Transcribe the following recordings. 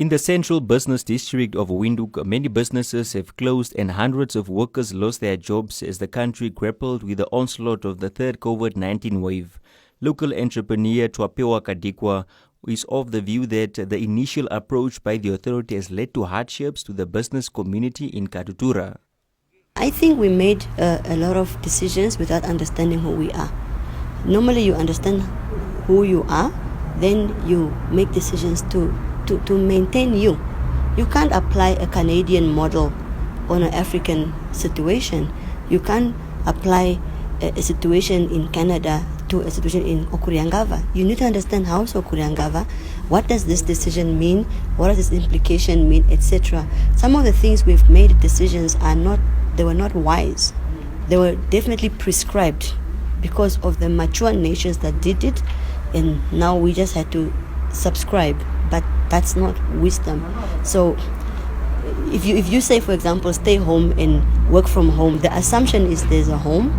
In the central business district of Windhoek, many businesses have closed and hundreds of workers lost their jobs as the country grappled with the onslaught of the third COVID-19 wave. Local entrepreneur Twapewa Kadhikwa is of the view that the initial approach by the authority has led to hardships to the business community in Katutura. I think we made a lot of decisions without understanding who we are. Normally you understand who you are, then you make decisions to maintain you. You can't apply a Canadian model on an African situation. You can't apply a situation in Canada to a situation in Okuriangava. You need to understand how is Okuriangava, what does this decision mean, what does this implication mean, etc. Some of the things we've made decisions they were not wise. They were definitely prescribed because of the mature nations that did it, and now we just had to subscribe. But that's not wisdom. So if you say, for example, stay home and work from home, the assumption is there's a home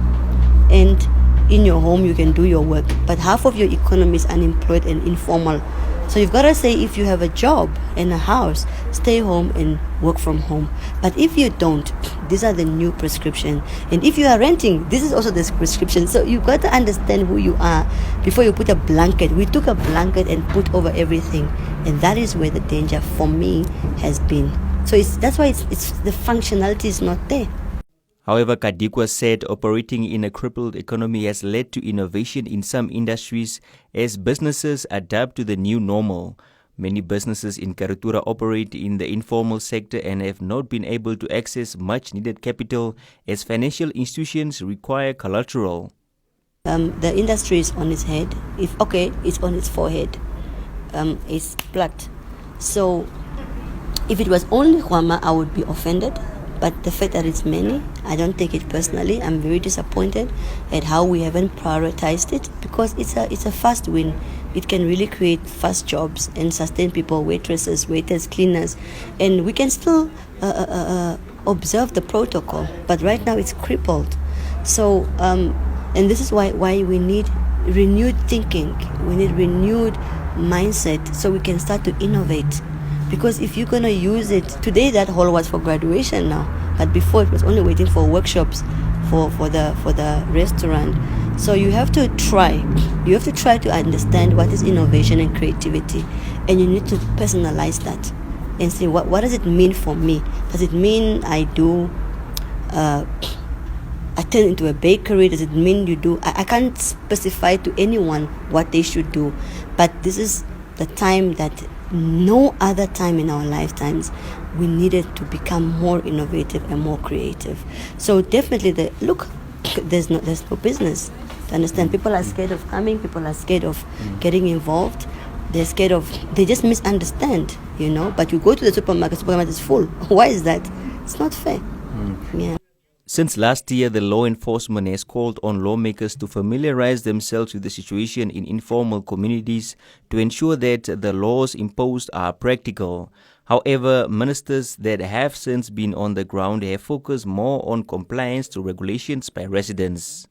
and in your home you can do your work, but half of your economy is unemployed and informal. So you've got to say, if you have a job and a house, stay home and work from home. But if you don't, these are the new prescription. And if you are renting, this is also the prescription. So you've got to understand who you are before you put a blanket. We took a blanket and put over everything. And that is where the danger for me has been. So that's why it's the functionality is not there. However, Kadhikwa said operating in a crippled economy has led to innovation in some industries as businesses adapt to the new normal. Many businesses in Katutura operate in the informal sector and have not been able to access much needed capital as financial institutions require collateral. The industry is on its head. It's on its forehead. It's plucked. So if it was only Hwama, I would be offended. But the fact that it's many, I don't take it personally. I'm very disappointed at how we haven't prioritized it, because it's a fast win. It can really create fast jobs and sustain people, waitresses, waiters, cleaners, and we can still observe the protocol. But right now it's crippled. So, and this is why we need renewed thinking. We need renewed mindset so we can start to innovate. Because if you're going to use it, today that hall was for graduation now, but before it was only waiting for workshops for the restaurant. So you have to try to understand what is innovation and creativity, and you need to personalize that and say, what does it mean for me? Does it mean I turn into a bakery? Does it mean you do? I can't specify to anyone what they should do, but this is the time that no other time in our lifetimes we needed to become more innovative and more creative. So definitely there's no business. To understand, people are scared of coming, people are scared of getting involved, they just misunderstand, but you go to the supermarket is full. Why is that? It's not fair. Yeah. Since last year, the law enforcement has called on lawmakers to familiarize themselves with the situation in informal communities to ensure that the laws imposed are practical. However, ministers that have since been on the ground have focused more on compliance to regulations by residents.